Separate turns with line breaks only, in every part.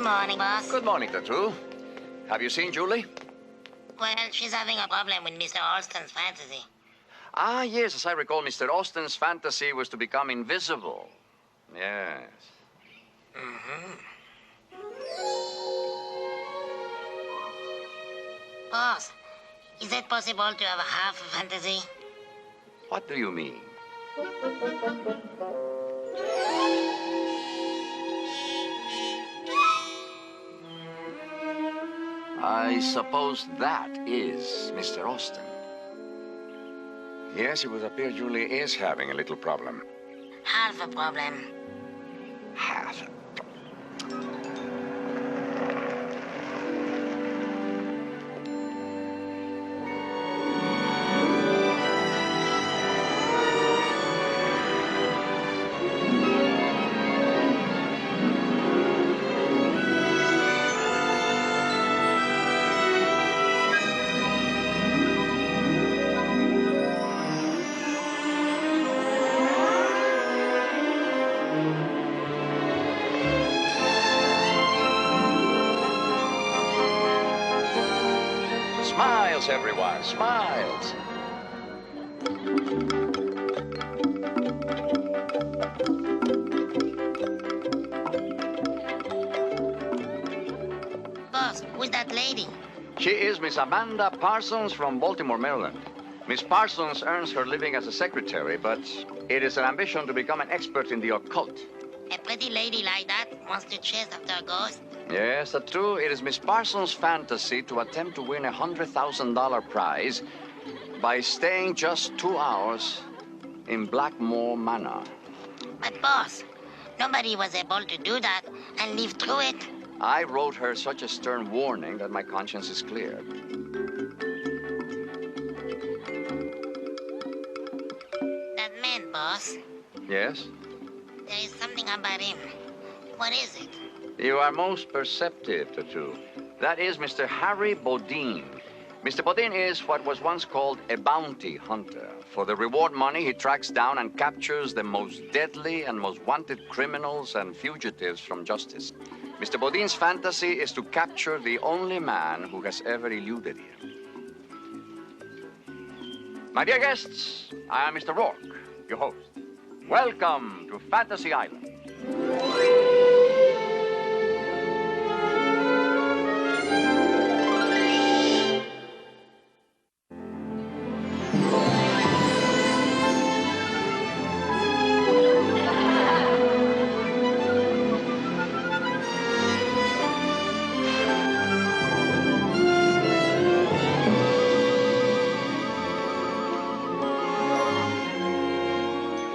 morning, boss.
Good morning, Tattoo. Have you seen Julie?
Well, she's having a problem with Mr. Austin's fantasy.
Ah, yes, as I recall, Mr. Austin's fantasy was to become invisible. Yes.
Boss, is it possible to have half a fantasy?
What do you mean? I suppose that is Mr. Austin.
Yes, it would appear Julie is having a little problem.
Half a problem.
Half. Smiles, everyone, smiles.
Boss, who's that lady?
She is Miss Amanda Parsons from Baltimore, Maryland. Miss Parsons earns her living as a secretary, but it is an ambition to become an expert in the occult.
A pretty lady like that wants to chase after a ghost.
Yes, that's true. It is Miss Parsons' fantasy to attempt to win a $100,000 prize by staying just 2 hours in Blackmore Manor.
But boss, nobody was able to do that and live through it.
I wrote her such a stern warning that my conscience is clear.
That man, boss,
Yes?
there is something about him. What is it?
You are most perceptive, Tattoo. That is Mr. Harry Bodine. Mr. Bodine is what was once called a bounty hunter. For the reward money, he tracks down and captures the most deadly and most wanted criminals and fugitives from justice. Mr. Bodine's fantasy is to capture the only man who has ever eluded him. My dear guests, I am Mr. Rourke, your host. Welcome to Fantasy Island.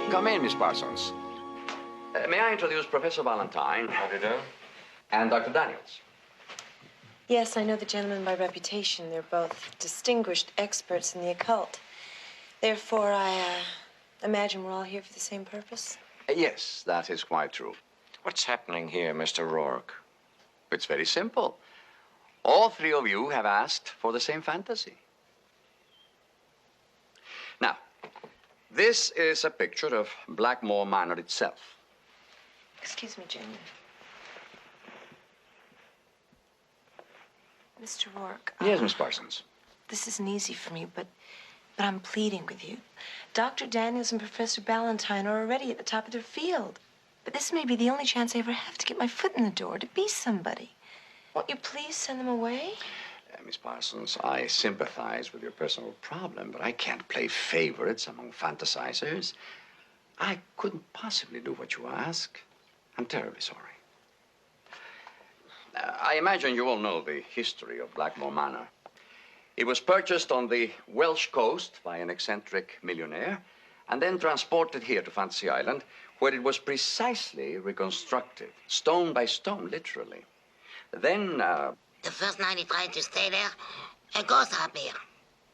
Come in, Miss Parsons. May I introduce Professor Valentine?
How do you do?
And Dr. Daniels.
Yes, I know the gentlemen by reputation. They're both distinguished experts in the occult. Therefore, I imagine we're all here for the same purpose.
Yes, that is quite true.
What's happening here, Mr. Rourke?
It's very simple. All three of you have asked for the same fantasy. Now, this is a picture of Blackmore Manor itself.
Excuse me, gentlemen. Mr. Rourke.
Yes, Miss Parsons.
This isn't easy for me, but I'm pleading with you. Dr. Daniels and Professor Ballantyne are already at the top of their field. But this may be the only chance I ever have to get my foot in the door, to be somebody. Won't you please send them away?
Miss Parsons, I sympathize with your personal problem, but I can't play favorites among fantasizers. I couldn't possibly do what you ask. I'm terribly sorry. I imagine you all know the history of Blackmore Manor. It was purchased on the Welsh coast by an eccentric millionaire and then transported here to Fantasy Island, where it was precisely reconstructed, stone by stone, literally. Then,
The first night he tried to stay there, a ghost appeared.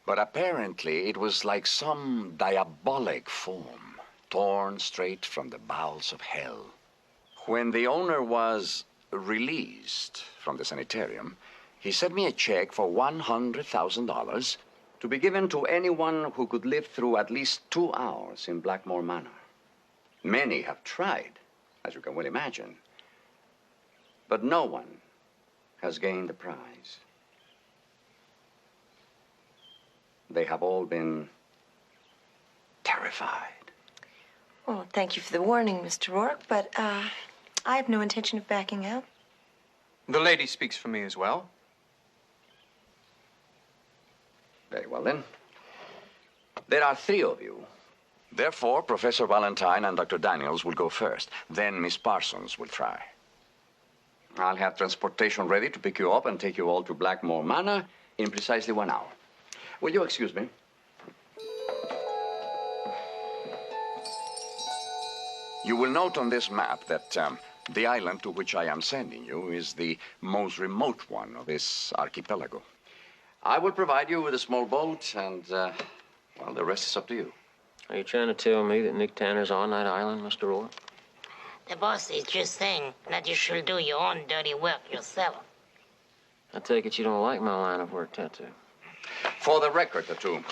But apparently it was like some diabolic form, torn straight from the bowels of hell. When the owner was released from the sanitarium, he sent me a check for $100,000 to be given to anyone who could live through at least 2 hours in Blackmore Manor. Many have tried, as you can well imagine. But no one has gained the prize. They have all been terrified.
Well, thank you for the warning, Mr. Rourke, but I have no intention of backing out.
The lady speaks for me as well.
Very well, then. There are 3 of you. Therefore, Professor Valentine and Dr. Daniels will go first. Then Miss Parsons will try. I'll have transportation ready to pick you up and take you all to Blackmore Manor in precisely 1 hour. Will you excuse me?
You will note on this map that the island to which I am sending you is the most remote one of this archipelago.
I will provide you with a small boat, and, well, the rest is up to you.
Are you trying to tell me that Nick Tanner's on that island, Mr. Rourke?
The boss is just saying that you should do your own dirty work yourself.
I take it you don't like my line of work, Tattoo.
For the record, Tattoo,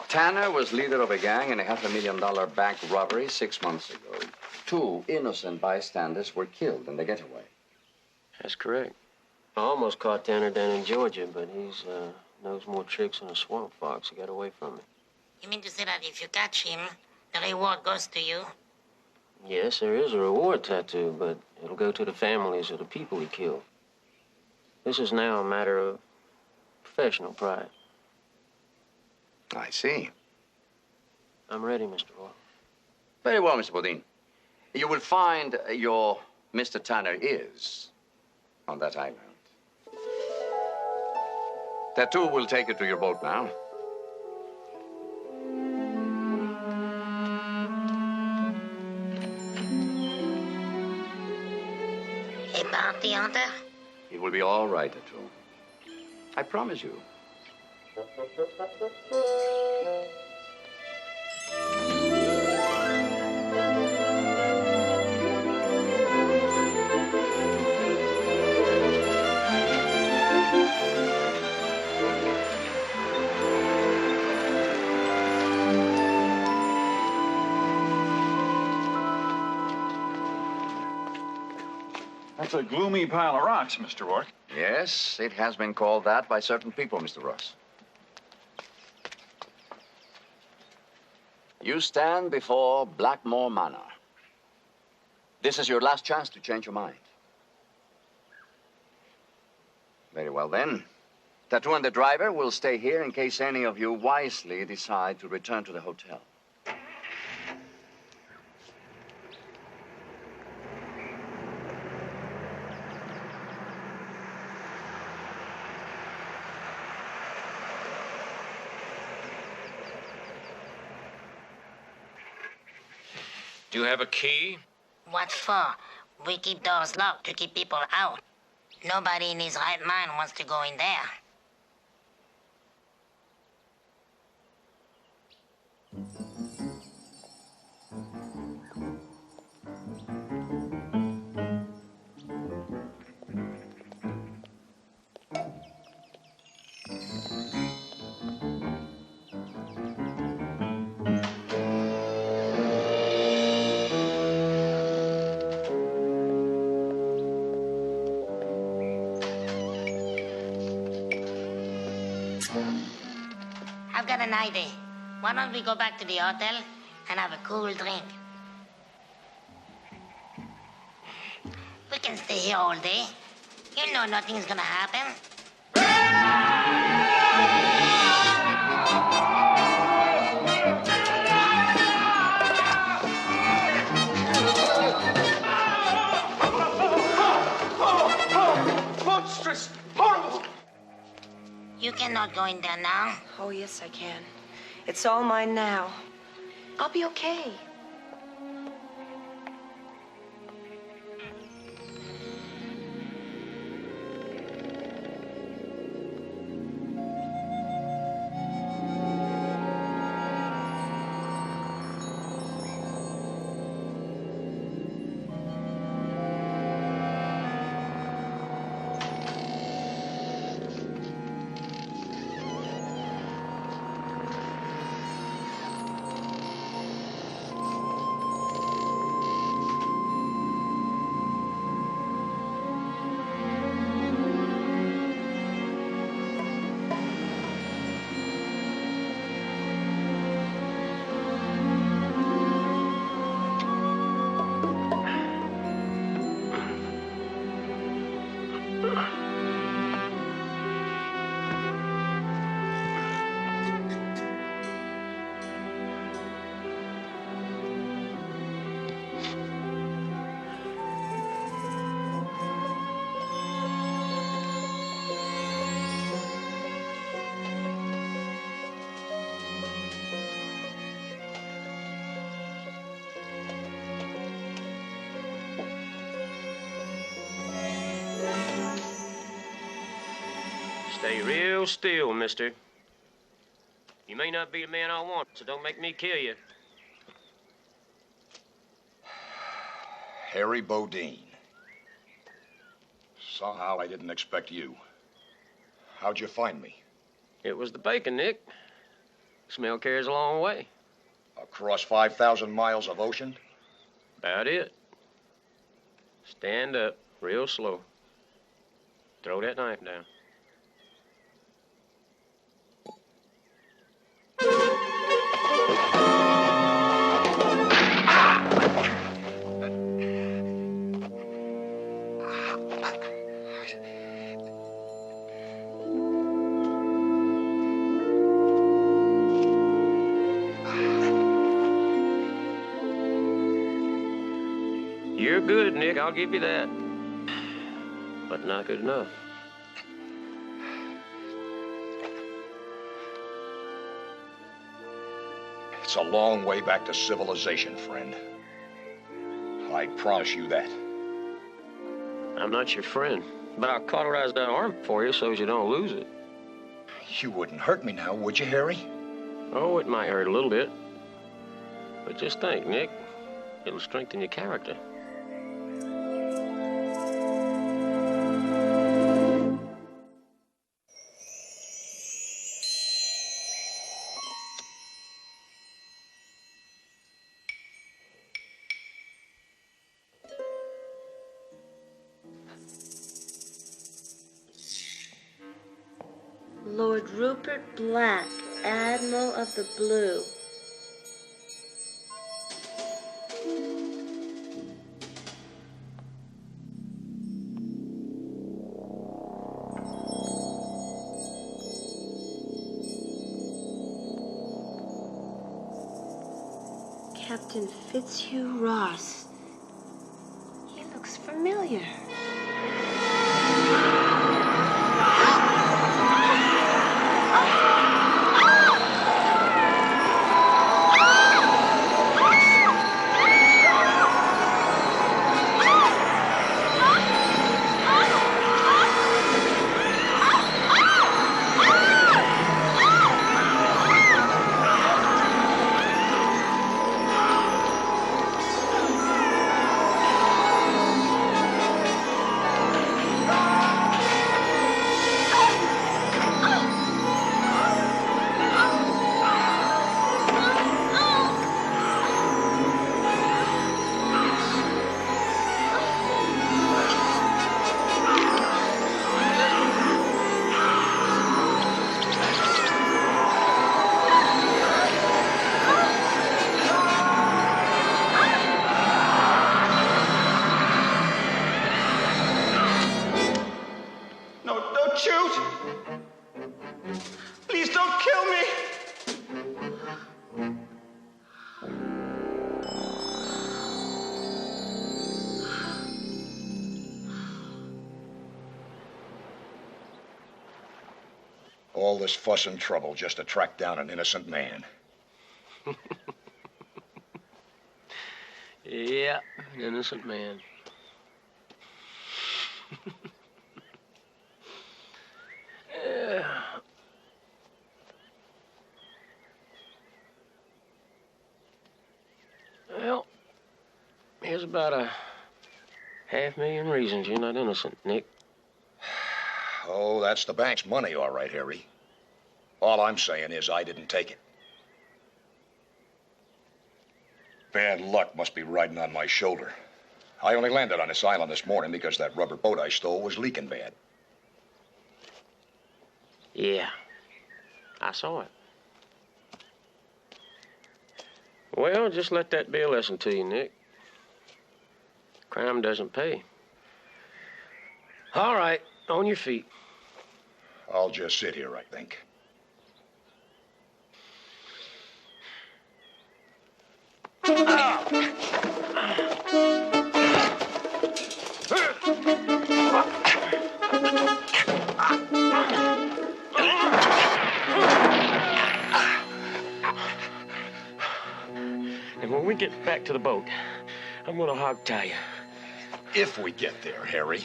Tanner was leader of a gang in a $500,000 bank robbery 6 months ago. 2 innocent bystanders were killed in the getaway.
That's correct. I almost caught Tanner down in Georgia, but he's knows more tricks than a swamp fox. He got away from me.
You mean to say that if you catch him, the reward goes to you?
Yes, there is a reward, Tattoo, but it'll go to the families of the people he killed. This is now a matter of professional pride.
I see.
I'm ready, Mr. Rourke.
Very well, Mr. Bodine. You will find your Mr. Tanner is on that island. Tattoo will take you to your boat now.
A bounty hunter?
It will be all right, Tattoo. I promise you.
That's a gloomy pile of rocks, Mr. Rourke.
Yes, it has been called that by certain people, Mr. Ross. You stand before Blackmore Manor. This is your last chance to change your mind. Very well, then. Tattoo and the driver will stay here in case any of you wisely decide to return to the hotel.
Do you have a key?
What for? We keep doors locked to keep people out. Nobody in his right mind wants to go in there. I've got an idea. Why don't we go back to the hotel and have a cool drink? We can stay here all day. You know nothing's gonna happen.
Monstrous! Horrible!
You cannot go in there now.
Oh, yes, I can. It's all mine now. I'll be okay.
Stay real still, mister. You may not be the man I want, so don't make me kill you.
Harry Bodine. Somehow I didn't expect you. How'd you find me?
It was the bacon, Nick. Smell carries a long way.
Across 5,000 miles of ocean?
About it. Stand up, real slow. Throw that knife down. You're good, Nick, I'll give you that. But not good enough.
It's a long way back to civilization, friend. I promise you that.
I'm not your friend, but I'll cauterize that arm for you so as you don't lose it.
You wouldn't hurt me now, would you, Harry?
Oh, it might hurt a little bit. But just think, Nick, it'll strengthen your character.
Lord Rupert Black, Admiral of the Blue. Captain Fitzhugh Ross. He looks familiar.
All this fuss and trouble just to track down an innocent man.
Yeah, an innocent man. Yeah. Well, here's about a 500,000 reasons you're not innocent, Nick.
Oh, that's the bank's money, all right, Harry. All I'm saying is I didn't take it. Bad luck must be riding on my shoulder. I only landed on this island this morning because that rubber boat I stole was leaking bad.
Yeah, I saw it. Well, just let that be a lesson to you, Nick. Crime doesn't pay. All right, on your feet.
I'll just sit here, I think.
And when we get back to the boat, I'm gonna hog tie you.
If we get there, Harry.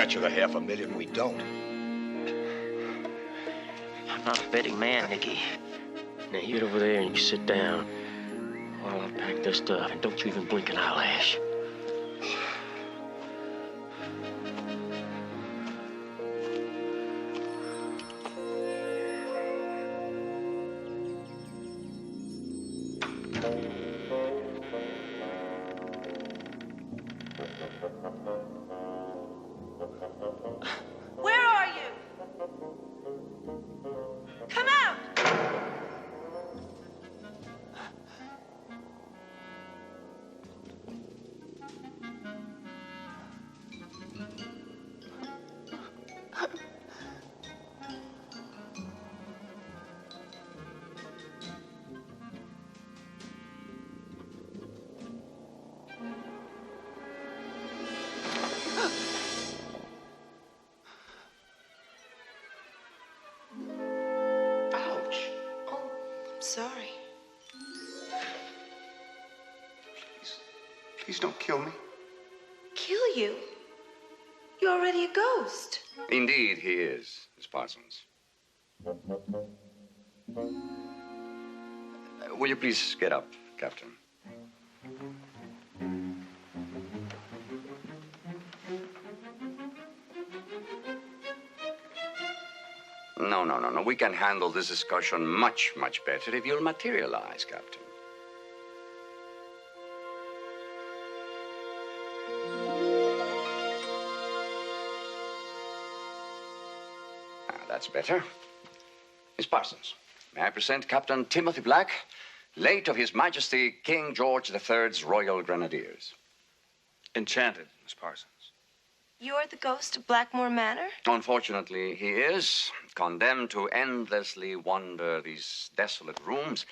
bet you the $500,000 we don't.
I'm not a betting man, Nicky. Now you get over there and you sit down while I pack this stuff, and don't you even blink an eyelash.
Where are you? Come out!
Ouch.
Oh, I'm sorry.
Please don't kill me.
Kill you? You're already a ghost.
Indeed, he is, Miss Parsons. Will you please get up, Captain? No. We can handle this discussion much, much better if you'll materialize, Captain. That's better. Miss Parsons, may I present Captain Timothy Black, late of His Majesty King George III's Royal Grenadiers.
Enchanted, Miss Parsons.
You're the ghost of Blackmore Manor?
Unfortunately, he is condemned to endlessly wander these desolate rooms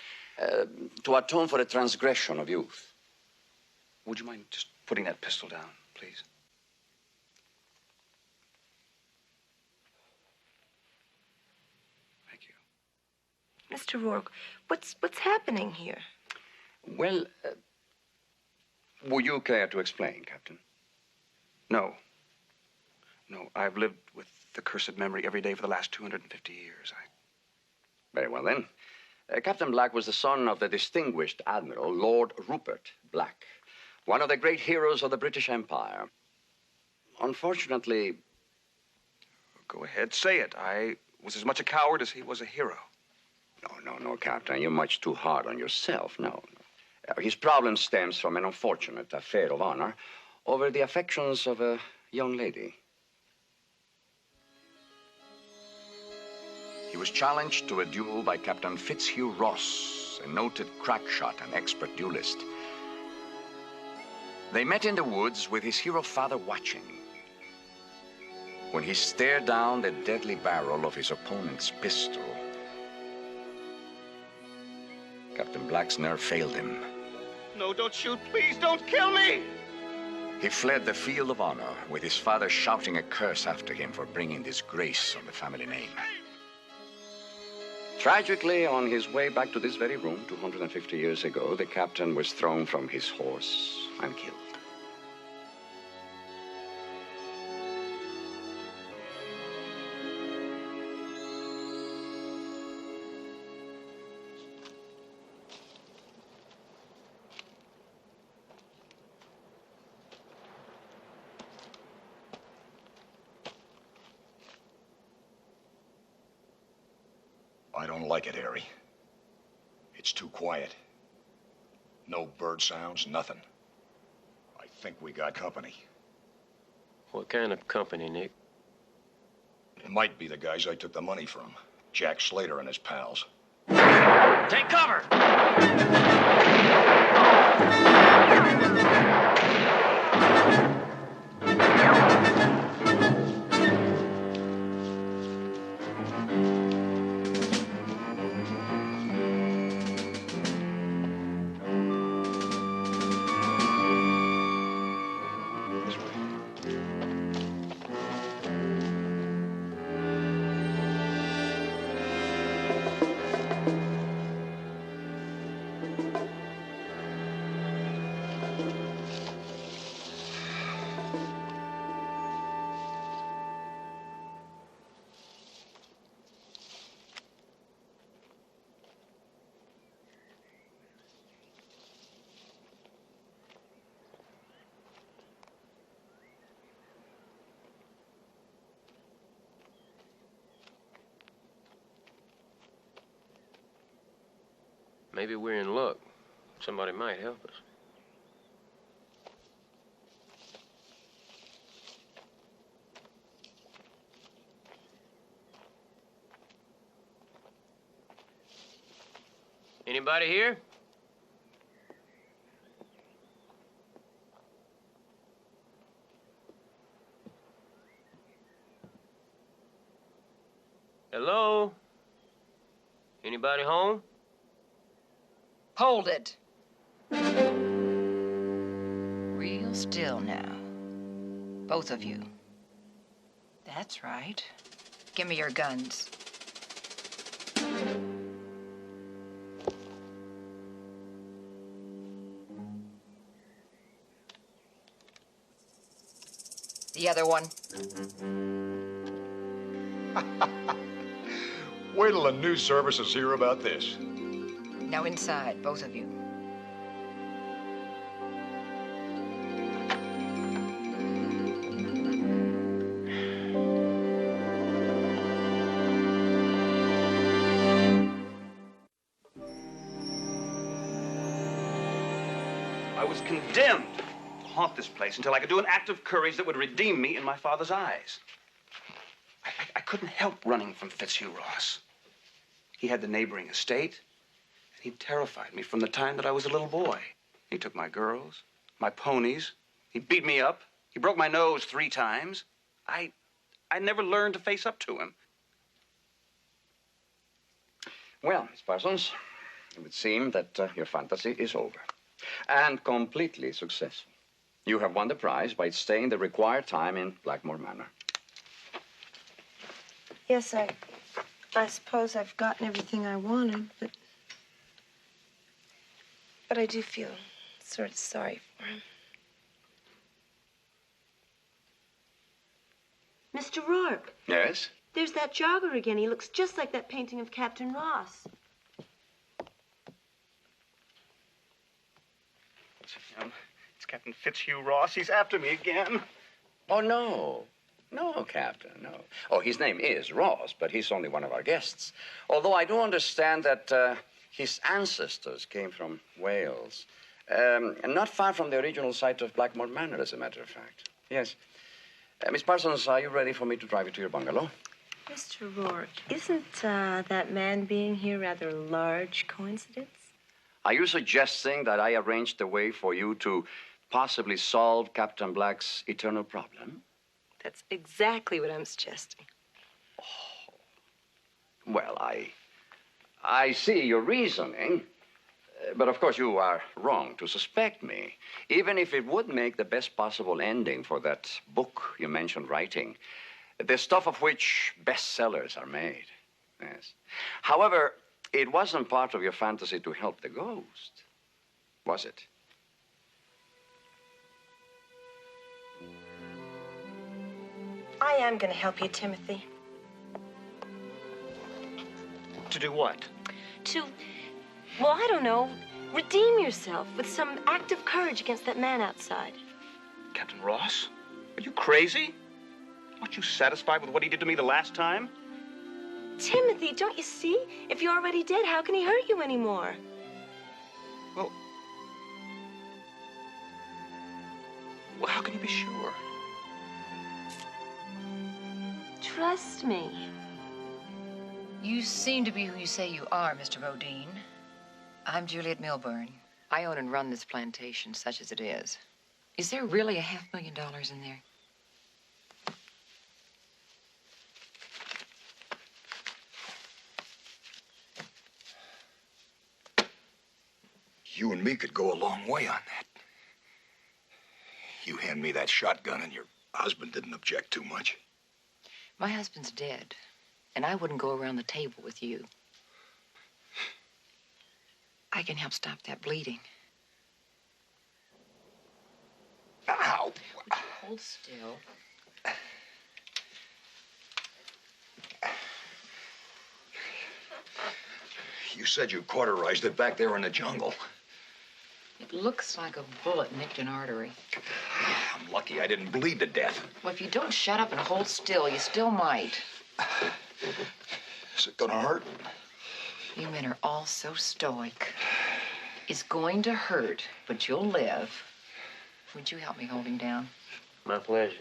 to atone for the transgression of youth.
Would you mind just putting that pistol down, please? Thank you.
Mr. Rourke, what's happening here?
Well, would you care to explain, Captain?
No, I've lived with the cursed memory every day for the last 250 years.
Very well, then. Captain Black was the son of the distinguished Admiral Lord Rupert Black, one of the great heroes of the British Empire. Unfortunately...
Go ahead, say it. I was as much a coward as he was a hero.
No, Captain. You're much too hard on yourself. No. His problem stems from an unfortunate affair of honor over the affections of a young lady. He was challenged to a duel by Captain Fitzhugh Ross, a noted crack shot and expert duelist. They met in the woods with his hero father watching. When he stared down the deadly barrel of his opponent's pistol, Captain Black's nerve failed him.
No, don't shoot. Please don't kill me!
He fled the field of honor with his father shouting a curse after him for bringing disgrace on the family name. Tragically, on his way back to this very room 250 years ago, the captain was thrown from his horse and killed.
I don't like it, Harry. It's too quiet. No bird sounds, nothing. I think we got company.
What kind of company, Nick?
It might be the guys I took the money from. Jack Slater and his pals.
Take cover! Maybe we're in luck. Somebody might help us. Anybody here? Hello? Anybody home?
Hold it. Real still now. Both of you. That's right. Give me your guns. The other one.
Wait till the news services hear about this.
Now inside, both of you.
I was condemned to haunt this place until I could do an act of courage that would redeem me in my father's eyes. I couldn't help running from Fitzhugh Ross. He had the neighboring estate, and he terrified me from the time that I was a little boy. He took my girls, my ponies. He beat me up. He broke my nose 3 times. I never learned to face up to him.
Well, Miss Parsons, it would seem that your fantasy is over. And completely successful. You have won the prize by staying the required time in Blackmore Manor.
Yes, I suppose I've gotten everything I wanted, but I do feel sort of sorry for him.
Mr. Rourke,
Yes?
there's that jogger again. He looks just like that painting of Captain Ross.
It's Captain Fitzhugh Ross. He's after me again.
Oh, no. No, Captain, no. Oh, his name is Ross, but he's only one of our guests. Although I do understand that his ancestors came from Wales. And not far from the original site of Blackmore Manor, as a matter of fact. Yes. Miss Parsons, are you ready for me to drive you to your bungalow?
Mr. Rourke, isn't that man being here rather a large coincidence?
Are you suggesting that I arranged the way for you to possibly solve Captain Black's eternal problem?
That's exactly what I'm suggesting.
Well, I see your reasoning. But of course, you are wrong to suspect me. Even if it would make the best possible ending for that book you mentioned writing, the stuff of which bestsellers are made. Yes. However, it wasn't part of your fantasy to help the ghost, was it?
I am going to help you, Timothy.
To do what?
Well, I don't know, redeem yourself with some act of courage against that man outside.
Captain Ross? Are you crazy? Aren't you satisfied with what he did to me the last time?
Timothy, don't you see? If you're already dead, how can he hurt you anymore?
Well, how can you be sure?
Trust me.
You seem to be who you say you are, Mr. Bodine. I'm Juliet Milburn. I own and run this plantation, such as it is. Is there really $500,000 in there?
You and me could go a long way on that. You hand me that shotgun and your husband didn't object too much.
My husband's dead, and I wouldn't go around the table with you. I can help stop that bleeding.
Ow!
Would you hold still?
You said you cauterized it back there in the jungle.
It looks like a bullet nicked an artery.
I'm lucky I didn't bleed to death.
Well, if you don't shut up and hold still, you still might.
Is it gonna hurt?
You men are all so stoic. It's going to hurt, but you'll live. Would you help me hold him down?
My pleasure.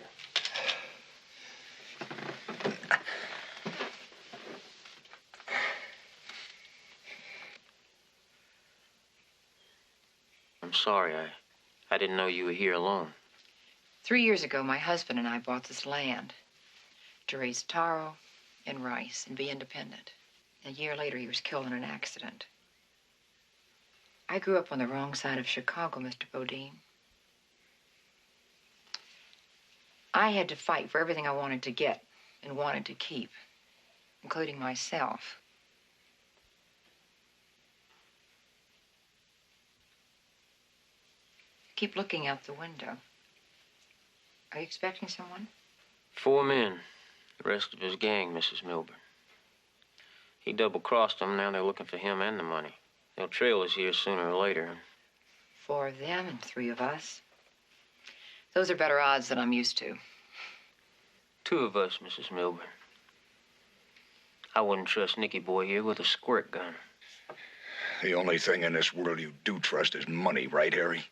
I'm sorry. I didn't know you were here alone.
3 years ago, my husband and I bought this land to raise taro and rice and be independent. A year later, he was killed in an accident. I grew up on the wrong side of Chicago, Mr. Bodine. I had to fight for everything I wanted to get and wanted to keep, including myself. Keep looking out the window. Are you expecting someone?
4 men. The rest of his gang, Mrs. Milburn. He double-crossed them. Now they're looking for him and the money. They'll trail us here sooner or later.
4 of them and 3 of us. Those are better odds than I'm used to.
2 of us, Mrs. Milburn. I wouldn't trust Nicky Boy here with a squirt gun.
The only thing in this world you do trust is money, right, Harry?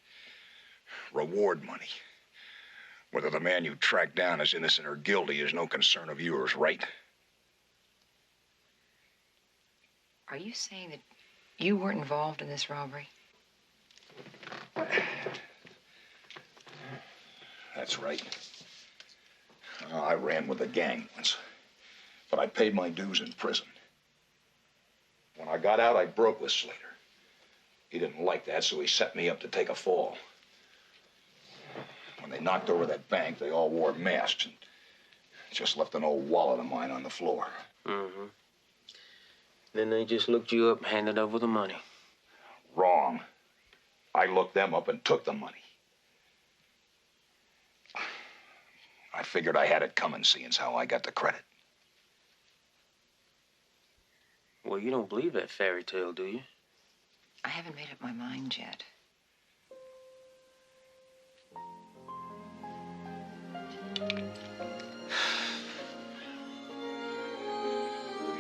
Reward money. Whether the man you track down is innocent or guilty is no concern of yours, right?
Are you saying that you weren't involved in this robbery?
That's right. I ran with the gang once, but I paid my dues in prison. When I got out, I broke with Slater. He didn't like that, so he set me up to take a fall. When they knocked over that bank, they all wore masks and just left an old wallet of mine on the floor.
Mm-hmm. Then they just looked you up and handed over the money.
Wrong. I looked them up and took the money. I figured I had it coming, seeing as how I got the credit.
Well, you don't believe that fairy tale, do you?
I haven't made up my mind yet.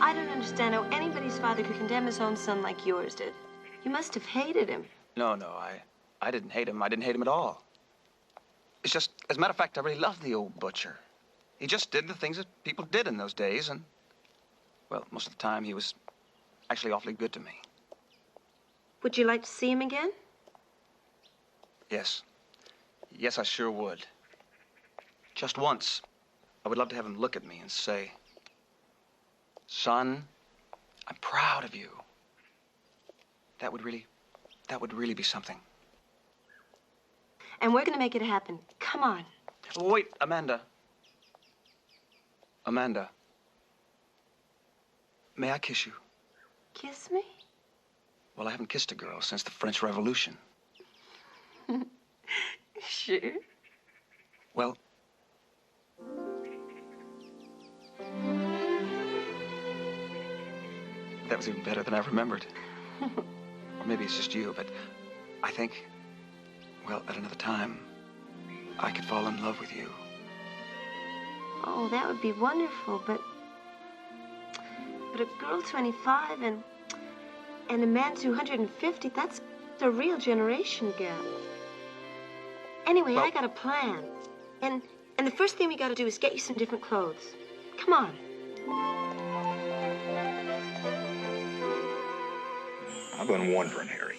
I don't understand how anybody's father could condemn his own son like yours did. You must have hated him.
No, I didn't hate him. I didn't hate him at all. It's just, as a matter of fact, I really loved the old butcher. He just did the things that people did in those days, and, well, most of the time he was actually awfully good to me.
Would you like to see him again?
Yes. Yes, I sure would. Just once, I would love to have him look at me and say, "Son, I'm proud of you." That would really be something.
And we're going to make it happen. Come on.
Oh, wait, Amanda. Amanda. May I kiss you?
Kiss me?
Well, I haven't kissed a girl since the French Revolution.
Sure.
Well, that was even better than I remembered. Or maybe it's just you, but I think, well, at another time, I could fall in love with you.
Oh, that would be wonderful, but a girl 25 and a man 250, that's a real generation gap. Anyway,
Well,
I got a plan. And the first thing we got to do is get you some different clothes. Come on.
I've been wondering, Harry.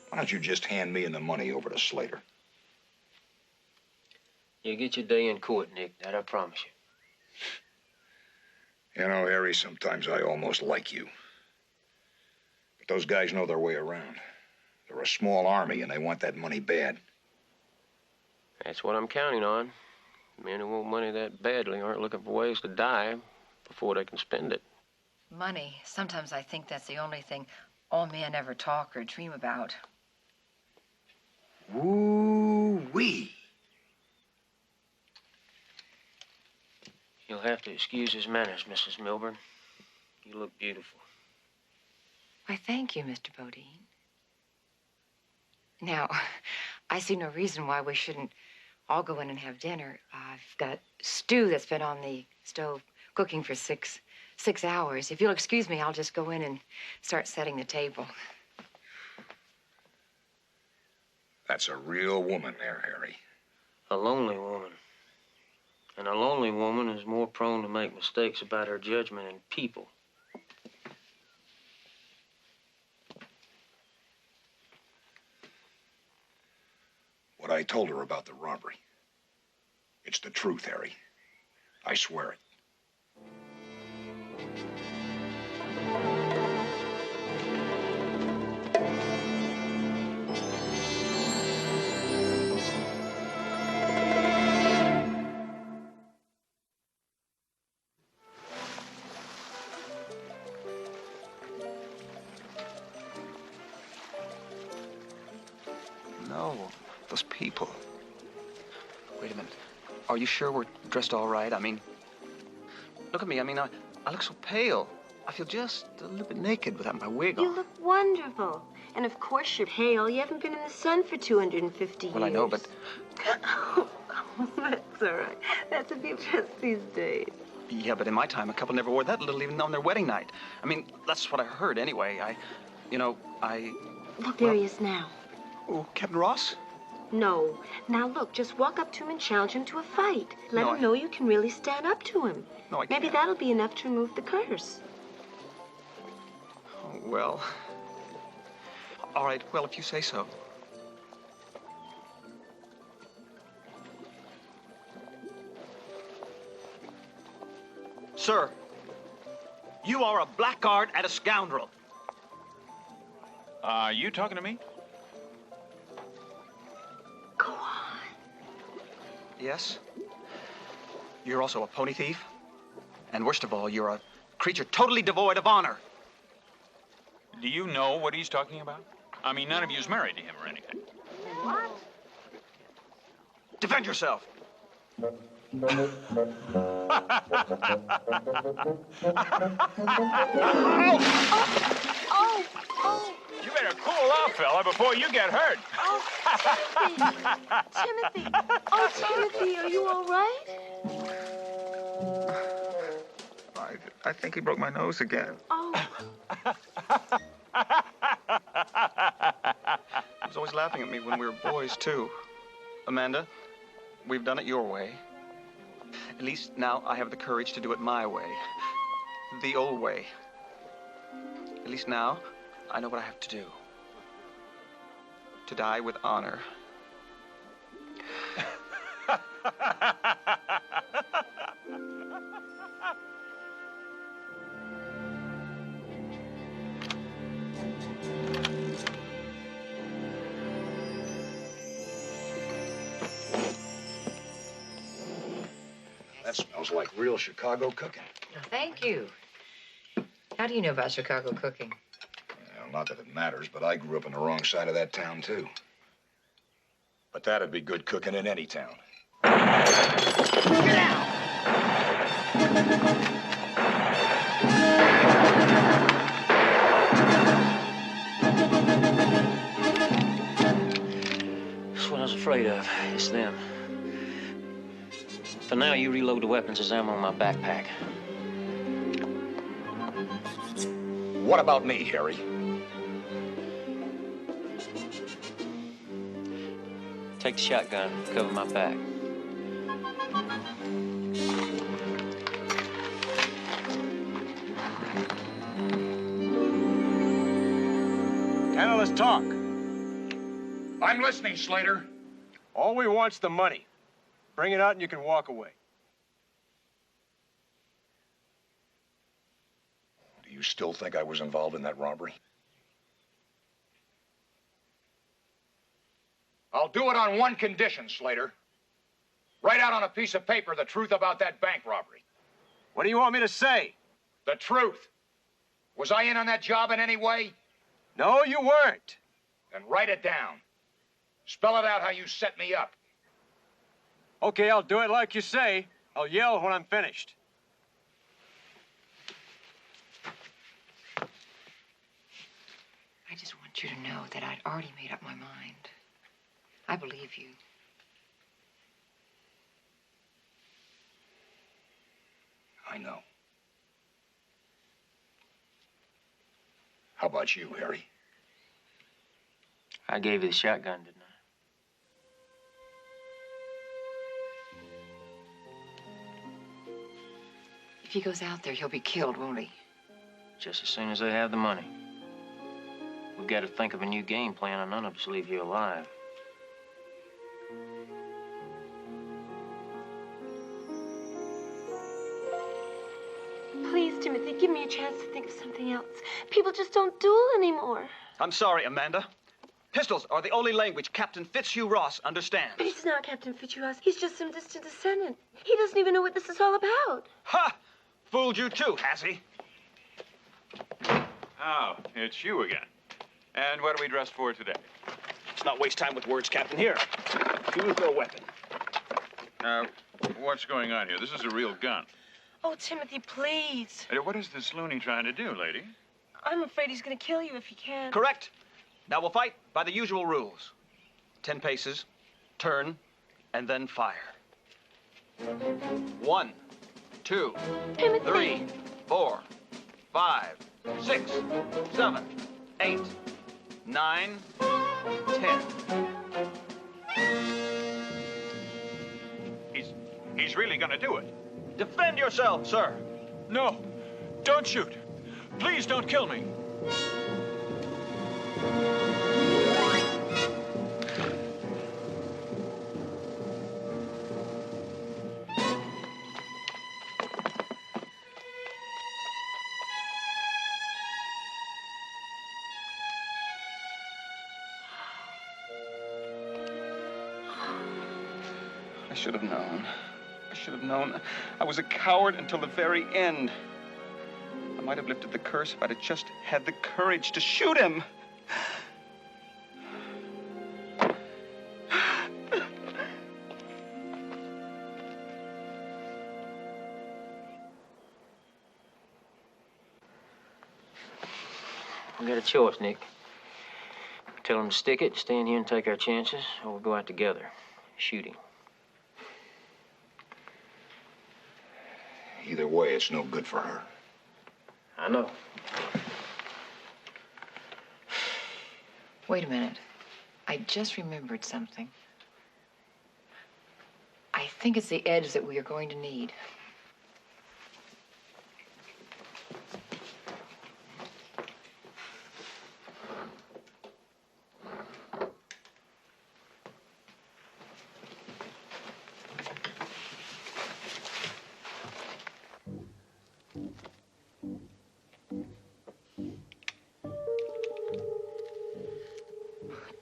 Why don't you just hand me and the money over to Slater?
You'll get your day in court, Nick. That I promise you.
You know, Harry, sometimes I almost like you. But those guys know their way around. They're a small army, and they want that money bad.
That's what I'm counting on. Men who want money that badly aren't looking for ways to die before they can spend it.
Money. Sometimes I think that's the only thing all men ever talk or dream about.
Woo-wee.
You'll have to excuse his manners, Mrs. Milburn. You look beautiful.
Why, thank you, Mr. Bodine. Now, I see no reason why we shouldn't all go in and have dinner. I've got stew that's been on the stove cooking for 6 6 hours. If you'll excuse me, I'll just go in and start setting the table.
That's a real woman there, Harry.
A lonely woman. And a lonely woman is more prone to make mistakes about her judgment in people.
What I told her about the robbery. It's the truth, Harry. I swear it.
No, those people. Wait a minute. Are you sure we're dressed all right? I mean, look at me. I mean, I look so pale. I feel just a little bit naked without my wig on.
You look wonderful. And of course you're pale. You haven't been in the sun for 250 years.
Well, I know, but...
Oh, that's all right. That's a few dress these days.
Yeah, but in my time, a couple never wore that little even on their wedding night. I mean, that's what I heard anyway.
Look, there he is now.
Oh, Captain Ross?
No. Now, look, just walk up to him and challenge him to a fight. Let
No,
him know you can really stand up to him.
No, I can't.
Maybe that'll be enough to remove the curse.
Oh, well... All right, well, if you say so.
Sir, you are a blackguard and a scoundrel.
You talking to me?
Go on.
Yes? You're also a pony thief? And worst of all, you're a creature totally devoid of honor.
Do you know what he's talking about? I mean, none of you's married to him or anything.
What?
Defend yourself.
Oh!
You better cool off, fella, before you get hurt.
Oh, Timothy! Timothy! Oh, Timothy, are you all right?
I think he broke my nose again.
Oh.
He was always laughing at me when we were boys, too. Amanda, we've done it your way. At least now I have the courage to do it my way. The old way. At least now I know what I have to do. To die with honor.
That smells like real Chicago cooking.
Oh, thank you. How do you know about Chicago cooking?
Well, not that it matters, but I grew up on the wrong side of that town, too. But that'd be good cooking in any town.
Get out!
That's what I was afraid of. It's them. For now, you reload the weapons as ammo in my backpack.
What about me, Harry?
Take the shotgun, cover my back.
Now let's talk.
I'm listening, Slater.
All we want's the money. Bring it out and you can walk away.
Do you still think I was involved in that robbery? I'll do it on one condition, Slater. Write out on a piece of paper the truth about that bank robbery.
What do you want me to say?
The truth. Was I in on that job in any way?
No, you weren't.
Then write it down. Spell it out how you set me up.
Okay, I'll do it like you say. I'll yell when I'm finished.
I just want you to know that I'd already made up my mind. I believe you.
I know. How about you, Harry?
I gave you the shotgun, didn't I?
If he goes out there, he'll be killed, won't he?
Just as soon as they have the money. We've got to think of a new game plan, or none of us leave here alive.
Please, Timothy, give me a chance to think of something else. People just don't duel anymore.
I'm sorry, Amanda. Pistols are the only language Captain Fitzhugh Ross understands.
But he's not Captain Fitzhugh Ross. He's just some distant descendant. He doesn't even know what this is all about.
Ha! Fooled you too, has he?
Oh, it's you again. And what are we dressed for today?
Let's not waste time with words, Captain. Here, use your weapon.
What's going on here? This is a real gun.
Oh, Timothy, please.
What is this loony trying to do, lady?
I'm afraid he's going to kill you if he can.
Correct. Now we'll fight by the usual rules. 10 paces, turn, and then fire. 1, 2,
Timothy.
3, 4, 5, 6, 7, 8, 9, 10.
He's really gonna do it.
Defend yourself, sir.
No, don't shoot. Please don't kill me.
I should have known. I should have known. I was a coward until the very end. I might have lifted the curse if I'd have just had the courage to shoot him.
We got a choice, Nick. Tell him to stick it, stand here and take our chances, or we'll go out together, shooting.
Either way, it's no good for her.
I know.
Wait a minute. I just remembered something. I think it's the edge that we are going to need.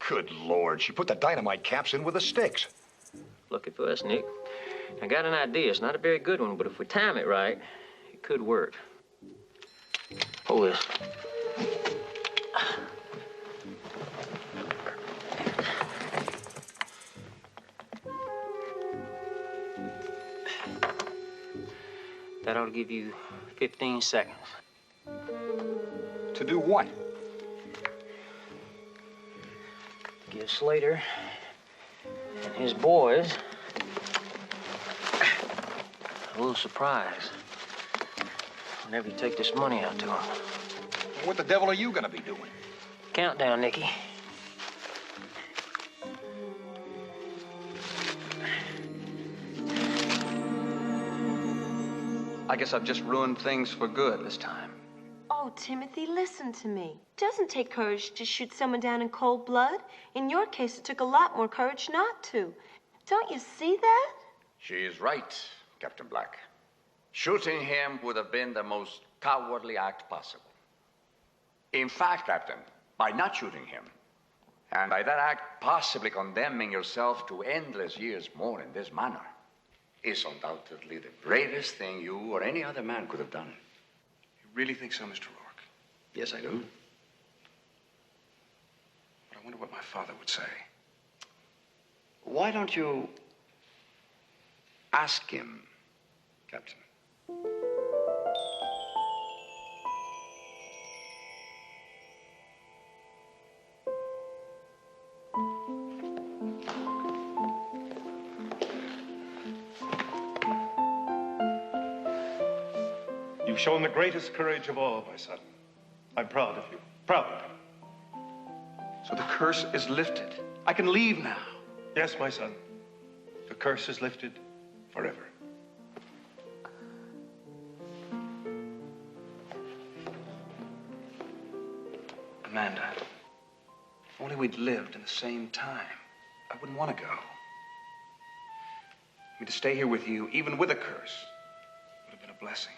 Good Lord, she put the dynamite caps in with the sticks.
Lucky for us, Nick. I got an idea. It's not a very good one, but if we time it right, it could work. Hold this. That ought to give you 15 seconds.
To do what?
Give Slater and his boys a little surprise whenever you take this money out to them.
What the devil are you gonna be doing?
Countdown, Nicky.
I guess I've just ruined things for good this time.
Oh, Timothy, listen to me. It doesn't take courage to shoot someone down in cold blood. In your case, it took a lot more courage not to. Don't you see that?
She is right, Captain Black. Shooting him would have been the most cowardly act possible. In fact, Captain, by not shooting him, and by that act possibly condemning yourself to endless years more in this manner, is undoubtedly the greatest thing you or any other man could have done.
You really think so, Mr. Rourke?
Yes, I do.
But I wonder what my father would say.
Why don't you ask him, Captain?
You've shown the greatest courage of all, my son. I'm proud of you.
Proud.
So the curse is lifted. I can leave now.
Yes, my son. The curse is lifted forever.
Amanda, if only we'd lived in the same time, I wouldn't want to go. I mean, to stay here with you, even with a curse, would have been a blessing.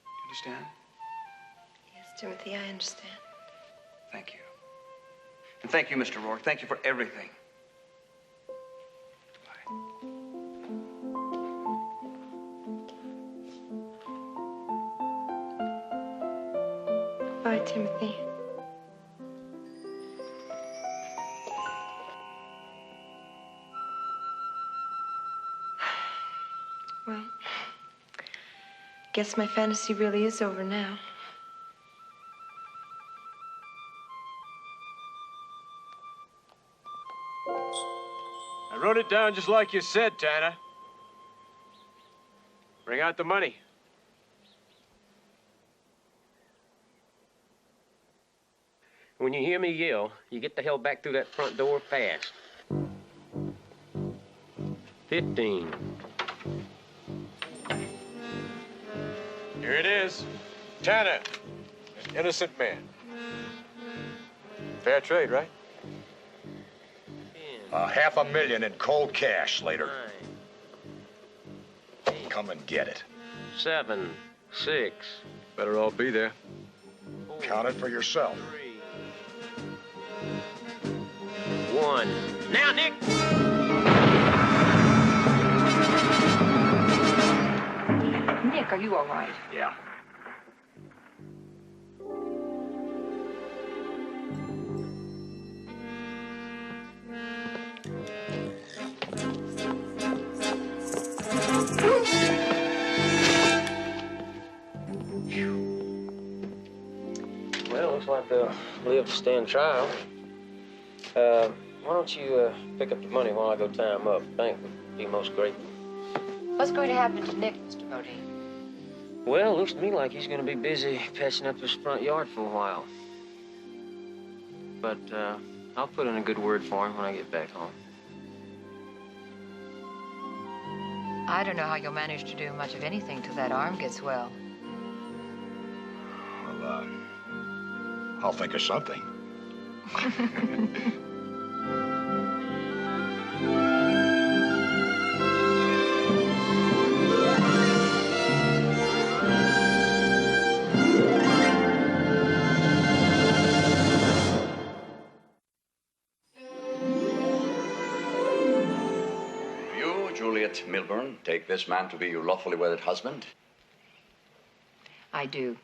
You understand?
Yes, Timothy, I understand.
Thank you. And thank you, Mr. Rourke. Thank you for everything.
Bye, Timothy. Well, guess my fantasy really is over now.
I wrote it down just like you said, Tanner. Bring out the money.
When you hear me yell, you get the hell back through that front door fast. 15.
Here it is. Tanner, an innocent man. Fair trade, right?
$500,000 in cold cash, Slater. Come and get it.
7, 6.
Better all be there.
Count it for yourself.
1. Now, Nick!
Nick, are you all right?
Yeah.
Well, looks like they'll live to stand trial. Why don't you pick up the money while I go tie him up? Bank would be most grateful.
What's going to happen to Nick, Mr. Bodine?
Well, looks to me like he's going to be busy patching up his front yard for a while. But I'll put in a good word for him when I get back home.
I don't know how you'll manage to do much of anything till that arm gets well.
Well, I'll think of something.
You, Juliet Milburn, take this man to be your lawfully wedded husband?
I do.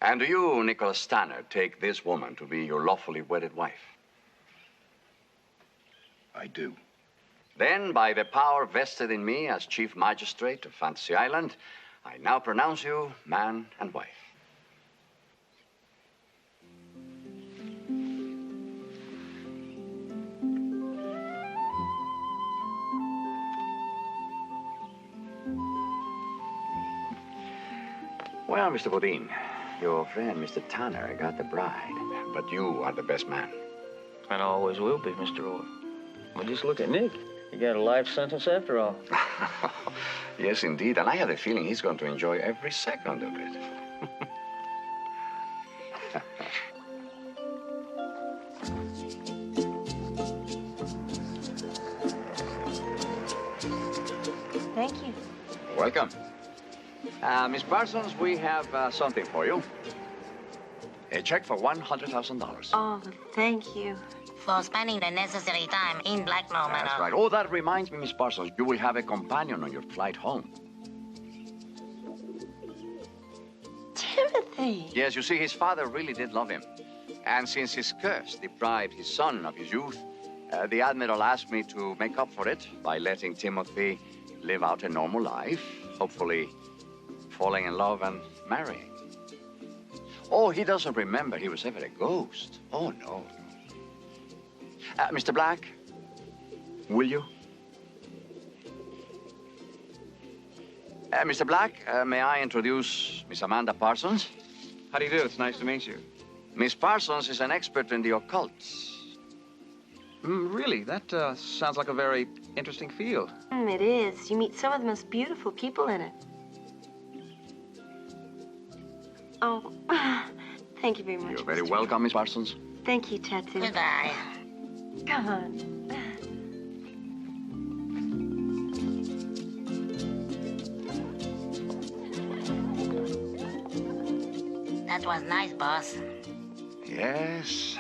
And do you, Nicholas Tanner, take this woman to be your lawfully wedded wife?
I do.
Then, by the power vested in me as Chief Magistrate of Fantasy Island, I now pronounce you man and wife. Well, Mr. Bodine, your friend, Mr. Tanner, got the bride, but you are the best man.
And always will be, Mr. Orr. Well, just look at Nick. He got a life sentence after all.
Yes, indeed, and I have a feeling he's going to enjoy every second of it.
Thank you.
Welcome. Miss Parsons, we have something for you. A check for $100,000.
Oh, thank you.
For spending the necessary time in Blackmore Manor.
That's right. Oh, that reminds me, Miss Parsons, you will have a companion on your flight home.
Timothy!
Yes, you see, his father really did love him. And since his curse deprived his son of his youth, the Admiral asked me to make up for it by letting Timothy live out a normal life, hopefully falling in love and marrying. Oh, he doesn't remember he was ever a ghost. Oh, no. Mr. Black, will you? Mr. Black, may I introduce Miss Amanda Parsons?
How do you do? It's nice to meet you.
Miss Parsons is an expert in the occult.
Really? That sounds like a very interesting field.
It is. You meet some of the most beautiful people in it. Oh, thank you very much.
You're very
Mr.
welcome, Miss Parsons.
Thank you, Tattoo.
Goodbye.
Come on.
That was nice, boss.
Yes,